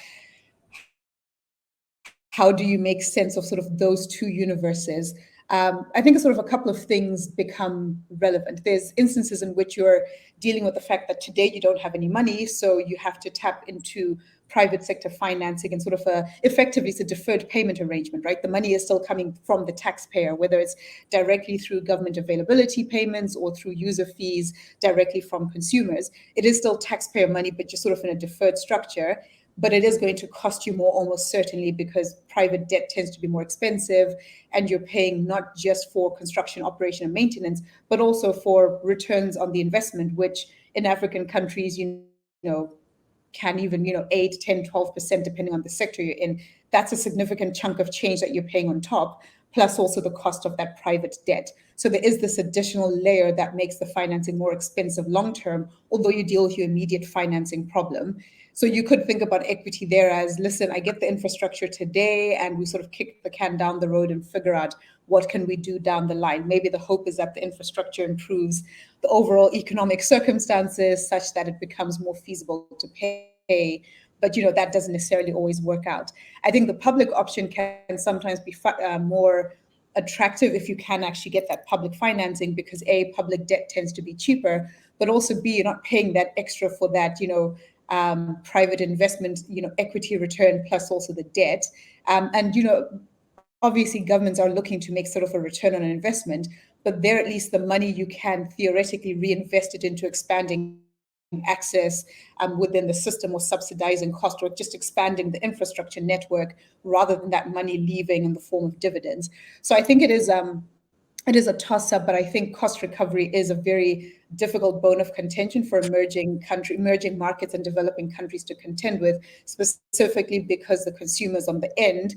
Speaker 3: how do you make sense of sort of those two universes? I think sort of a couple of things become relevant. There's instances in which you're dealing with the fact that today you don't have any money, so you have to tap into private sector financing and sort of effectively it's a deferred payment arrangement, right? The money is still coming from the taxpayer, whether it's directly through government availability payments or through user fees directly from consumers. It is still taxpayer money, but just sort of in a deferred structure. But it is going to cost you more almost certainly because private debt tends to be more expensive and you're paying not just for construction, operation and maintenance, but also for returns on the investment, which in African countries, can even, 8, 10, 12%, depending on the sector you're in. That's a significant chunk of change that you're paying on top, plus also the cost of that private debt. So there is this additional layer that makes the financing more expensive long-term, although you deal with your immediate financing problem. So you could think about equity there as, listen, I get the infrastructure today and we sort of kick the can down the road and figure out what can we do down the line. Maybe the hope is that the infrastructure improves the overall economic circumstances such that it becomes more feasible to pay. But, that doesn't necessarily always work out. I think the public option can sometimes be more attractive if you can actually get that public financing because A, public debt tends to be cheaper, but also B, you're not paying that extra for that, private investment, equity return plus also the debt. And obviously governments are looking to make sort of a return on an investment, but there at least the money you can theoretically reinvest it into expanding access within the system or subsidizing cost or just expanding the infrastructure network rather than that money leaving in the form of dividends. So I think it is a toss-up, but I think cost recovery is a very difficult bone of contention for emerging markets and developing countries to contend with, specifically because the consumers on the end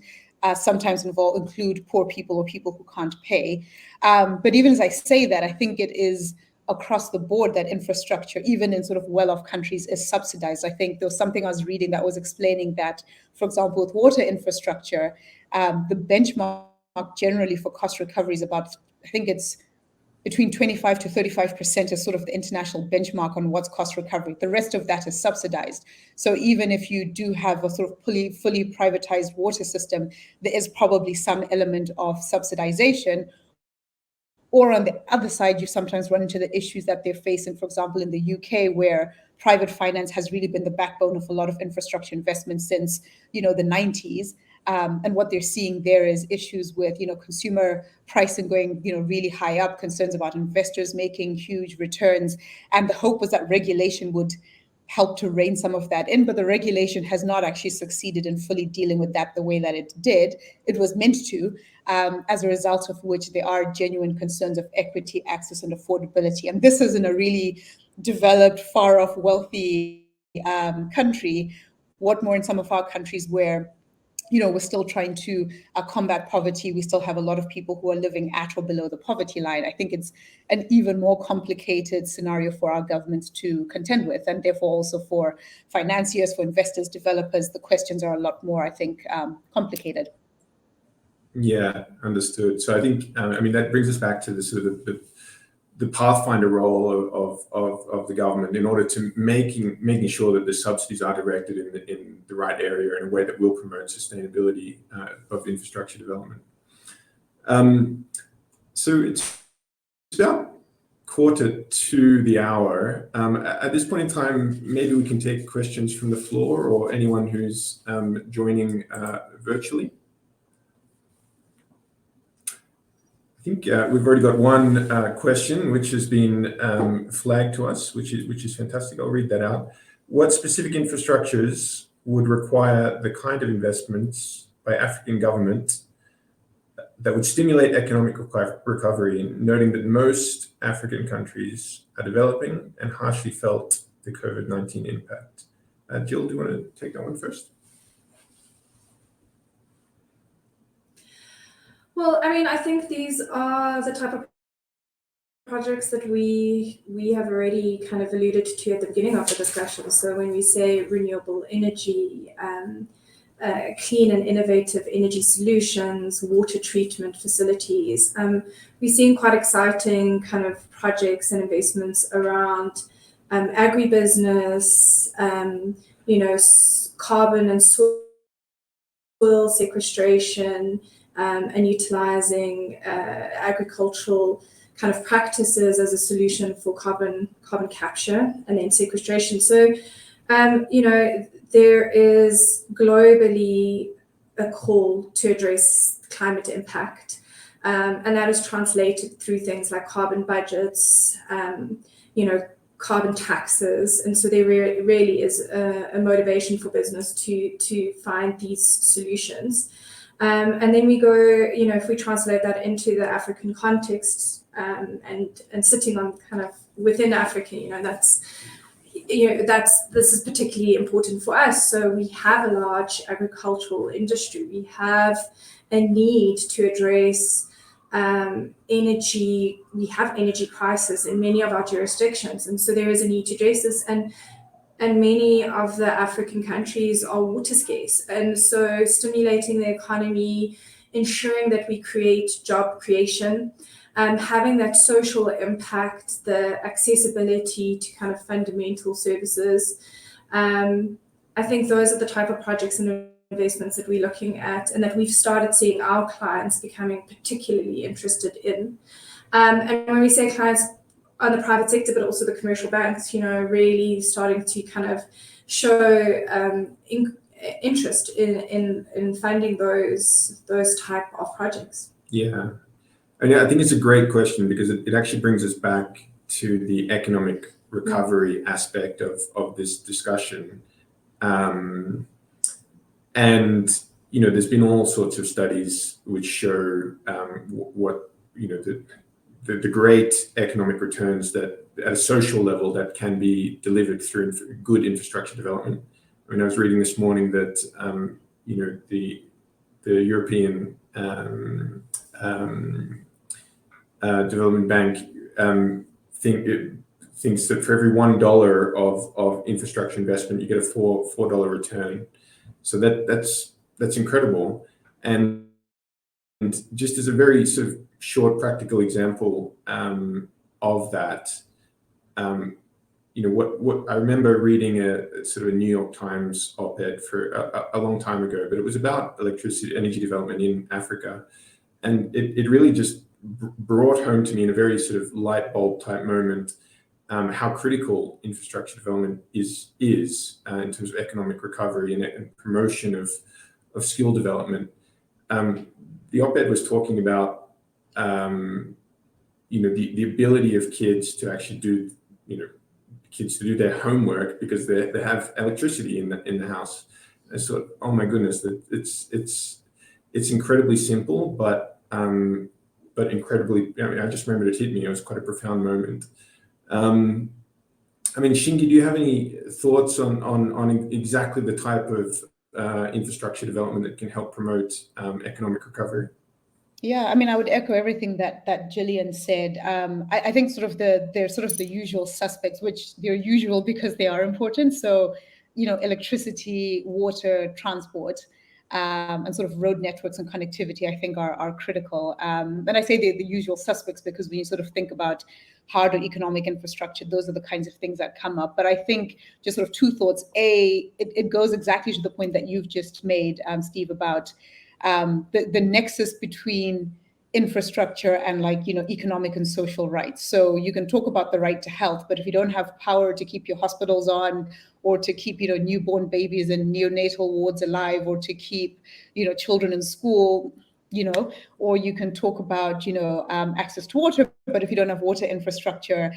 Speaker 3: sometimes include poor people or people who can't pay. But even as I say that, I think it is across the board that infrastructure, even in sort of well-off countries, is subsidized. I think there was something I was reading that was explaining that, for example, with water infrastructure, the benchmark generally for cost recovery is about, I think it's between 25 to 35% is sort of the international benchmark on what's cost recovery. The rest of that is subsidized. So even if you do have a sort of fully privatized water system, there is probably some element of subsidization. Or on the other side, you sometimes run into the issues that they're facing, for example, in the UK, where private finance has really been the backbone of a lot of infrastructure investment since, the 90s. And what they're seeing there is issues with, consumer pricing going, really high up, concerns about investors making huge returns. And the hope was that regulation would help to rein some of that in, but the regulation has not actually succeeded in fully dealing with that the way that it did. It was meant to, as a result of which there are genuine concerns of equity, access, and affordability. And this is in a really developed, far-off, wealthy country. What more in some of our countries where we're still trying to combat poverty. We still have a lot of people who are living at or below the poverty line. I think it's an even more complicated scenario for our governments to contend with, and therefore also for financiers, for investors, developers. The questions are a lot more, I think, complicated.
Speaker 2: Yeah, understood. So I think, that brings us back to the sort of the Pathfinder role of the government in order to making sure that the subsidies are directed in the right area in a way that will promote sustainability of infrastructure development. So it's about 1:45 p.m. At this point in time, maybe we can take questions from the floor or anyone who's joining virtually. I think we've already got one question which has been flagged to us, which is fantastic. I'll read that out. What specific infrastructures would require the kind of investments by African government that would stimulate economic recovery, noting that most African countries are developing and harshly felt the COVID-19 impact? Jill, do you want to take that one first?
Speaker 4: Well, I think these are the type of projects that we have already kind of alluded to at the beginning of the discussion. So when we say renewable energy, clean and innovative energy solutions, water treatment facilities, we're seeing quite exciting kind of projects and investments around agribusiness, carbon and soil sequestration, and utilizing agricultural kind of practices as a solution for carbon capture and then sequestration. So, there is globally a call to address climate impact, and that is translated through things like carbon budgets, carbon taxes, and so there really is a motivation for business to find these solutions. And then we go, if we translate that into the African context, and sitting on kind of within Africa, this is particularly important for us. So we have a large agricultural industry. We have a need to address energy. We have energy crisis in many of our jurisdictions, and so there is a need to address this. And many of the African countries are water scarce. And so stimulating the economy, ensuring that we create job creation, having that social impact, the accessibility to kind of fundamental services. I think those are the type of projects and investments that we're looking at and that we've started seeing our clients becoming particularly interested in. And when we say clients, on the private sector, but also the commercial banks, really starting to kind of show interest in funding those type of projects.
Speaker 2: Yeah, I think it's a great question because it actually brings us back to the economic recovery aspect of this discussion. And there's been all sorts of studies which show what the great economic returns that at a social level that can be delivered through good infrastructure development. I was reading this morning that the European Development Bank thinks that for every $1 of infrastructure investment, you get a $4 return. So that's incredible. And just as a very sort of short practical example of that, what I remember reading a sort of a New York Times op-ed for a long time ago, but it was about energy development in Africa, and it really just brought home to me in a very sort of light bulb type moment how critical infrastructure development is in terms of economic recovery and promotion of skill development. The op-ed was talking about the ability of kids to actually do their homework because they have electricity in the house. I thought, oh my goodness, that it's incredibly simple, but incredibly. I just remembered it hit me. It was quite a profound moment. Shingi, do you have any thoughts on exactly the type infrastructure development that can help promote economic recovery?
Speaker 3: Yeah, I mean, I would echo everything that Gillian said. I think they're sort of the usual suspects, which they're usual because they are important. So, electricity, water, transport, and sort of road networks and connectivity, I think are critical. And I say they're the usual suspects because when you sort of think about hard or economic infrastructure, those are the kinds of things that come up. But I think just sort of two thoughts. It goes exactly to the point that you've just made, Steve, about the nexus between infrastructure and economic and social rights. So you can talk about the right to health, but if you don't have power to keep your hospitals on, or to keep newborn babies in neonatal wards alive, or to keep children in school, or you can talk about access to water, but if you don't have water infrastructure,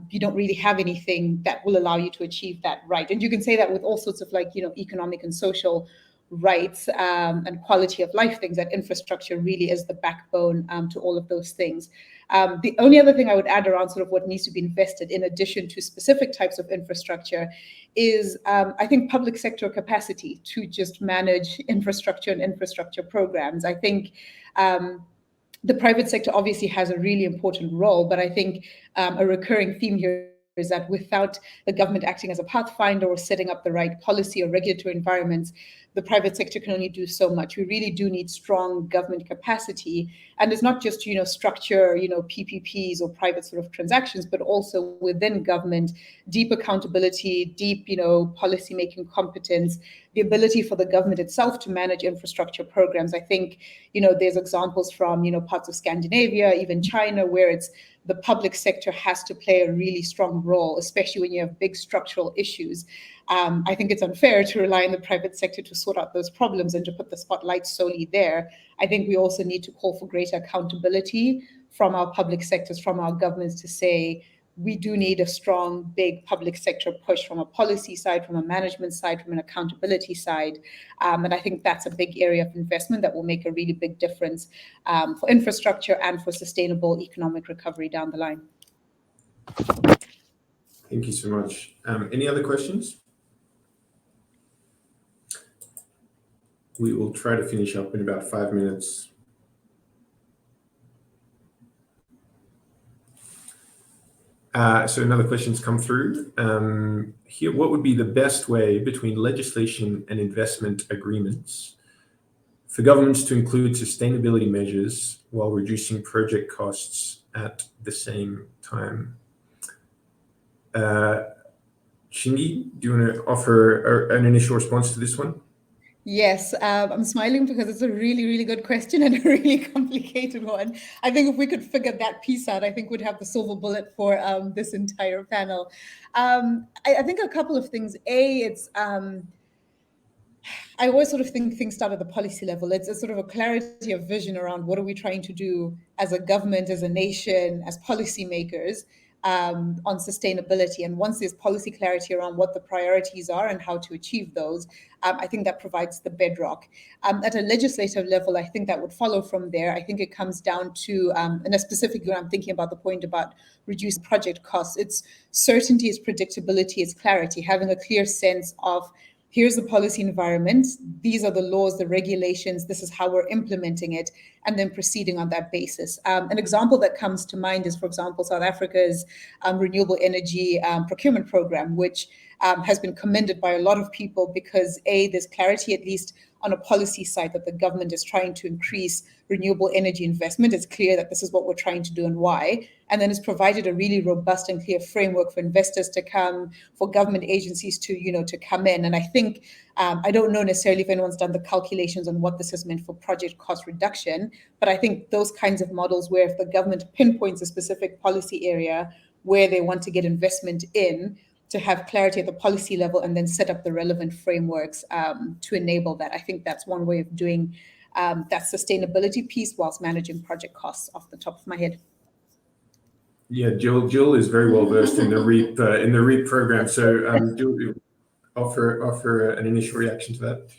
Speaker 3: you don't really have anything that will allow you to achieve that right. And you can say that with all sorts of economic and social rights and quality of life things, that infrastructure really is the backbone to all of those things. The only other thing I would add around sort of what needs to be invested in addition to specific types of infrastructure is, I think, public sector capacity to just manage infrastructure and infrastructure programs. I think the private sector obviously has a really important role, but I think a recurring theme here is that without the government acting as a pathfinder or setting up the right policy or regulatory environments, the private sector can only do so much. We really do need strong government capacity. And it's not just, structure, PPPs or private sort of transactions, but also within government, deep accountability, deep, policy-making competence, the ability for the government itself to manage infrastructure programs. I think, there's examples from, parts of Scandinavia, even China, where it's the public sector has to play a really strong role, especially when you have big structural issues. I think it's unfair to rely on the private sector to sort out those problems and to put the spotlight solely there. I think we also need to call for greater accountability from our public sectors, from our governments, to say we do need a strong, big public sector push from a policy side, from a management side, from an accountability side. And I think that's a big area of investment that will make a really big difference for infrastructure and for sustainable economic recovery down the line.
Speaker 2: Thank you so much. Any other questions? We will try to finish up in about 5 minutes. So another question's come through. Here, what would be the best way between legislation and investment agreements for governments to include sustainability measures while reducing project costs at the same time? Shingi, do you want to offer an initial response to this one?
Speaker 3: Yes, I'm smiling because it's a really, really good question and a really complicated one. I think if we could figure that piece out, I think we'd have the silver bullet for this entire panel. I think a couple of things. It's I always sort of think things start at the policy level. It's a sort of a clarity of vision around what are we trying to do as a government, as a nation, as policymakers on sustainability. And once there's policy clarity around what the priorities are and how to achieve those, I think that provides the bedrock. At a legislative level, I think that would follow from there. I think it comes down to, and specifically when I'm thinking about the point about reduced project costs, it's certainty, it's predictability, it's clarity, having a clear sense of here's the policy environment, these are the laws, the regulations, this is how we're implementing it, and then proceeding on that basis. An example that comes to mind is, for example, South Africa's renewable energy procurement program, which has been commended by a lot of people because there's clarity, at least on a policy side, that the government is trying to increase renewable energy investment. It's clear that this is what we're trying to do and why. And then it's provided a really robust and clear framework for investors to come, for government agencies to come in. And I think, I don't know necessarily if anyone's done the calculations on what this has meant for project cost reduction, but I think those kinds of models where if the government pinpoints a specific policy area where they want to get investment in, to have clarity at the policy level and then set up the relevant frameworks to enable that. I think that's one way of doing that sustainability piece whilst managing project costs off the top of my head.
Speaker 2: Yeah, Jill is very well versed in the REAP program. So Jill, offer an initial reaction to that.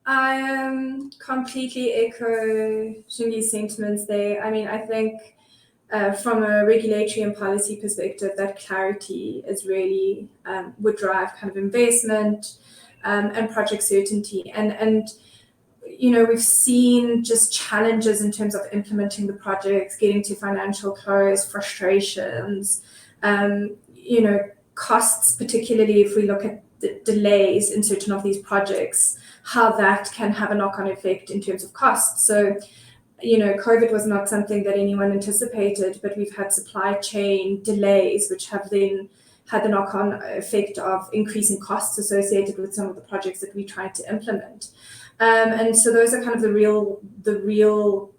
Speaker 4: I completely echo Shingi's sentiments there. I mean, I think from a regulatory and policy perspective, that clarity is really would drive kind of investment. and project certainty. And you know, we've seen just challenges in terms of implementing the projects, getting to financial close, frustrations, you know, costs, particularly if we look at the delays in certain of these projects, how that can have a knock-on effect in terms of costs. So, you know, COVID was not something that anyone anticipated, but we've had supply chain delays, which have then had the knock-on effect of increasing costs associated with some of the projects that we tried to implement. And so those are kind of the real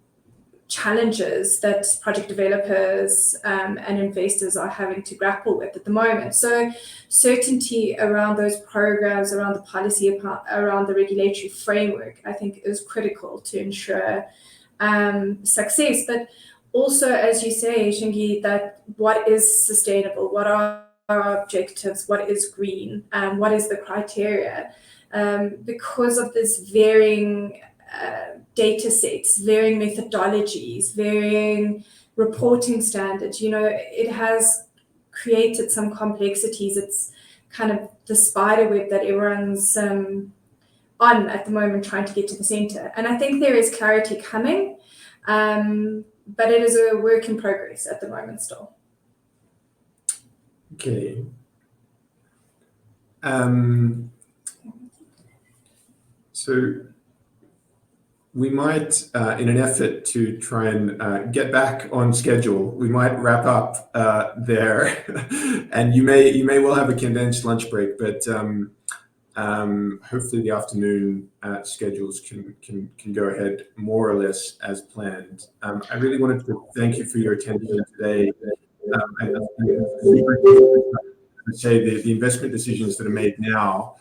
Speaker 4: challenges that project developers and investors are having to grapple with at the moment. So certainty around those programs, around the policy, around the regulatory framework, I think is critical to ensure success. But also, as you say, Shingi, that what is sustainable, what are our objectives, what is green, what is the criteria? Because of this varying data sets, varying methodologies, varying reporting standards, you know, it has created some complexities. It's kind of the spider web that everyone's on at the moment, trying to get to the center. And I think there is clarity coming, but it is a work in progress at the moment still.
Speaker 2: Okay. So we might, in an effort to try and get back on schedule, we might wrap up there. And you may well have a condensed lunch break, but hopefully the afternoon schedules can go ahead more or less as planned. I really wanted to thank you for your attention today. I would say the investment decisions that are made now,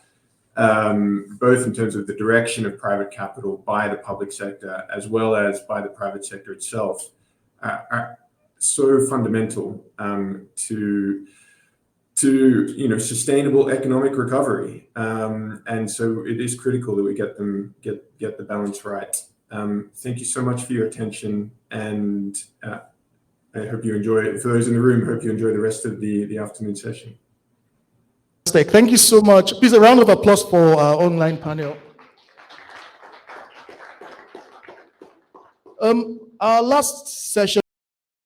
Speaker 2: both in terms of the direction of private capital by the public sector as well as by the private sector itself, are so fundamental to you know, sustainable economic recovery, and so it is critical that we get the balance right. Thank you so much for your attention, and I hope you enjoy it. For those in the room, I hope you enjoy the rest of the afternoon session.
Speaker 1: Thank you so much. Please, a round of applause for our online panel. Our last session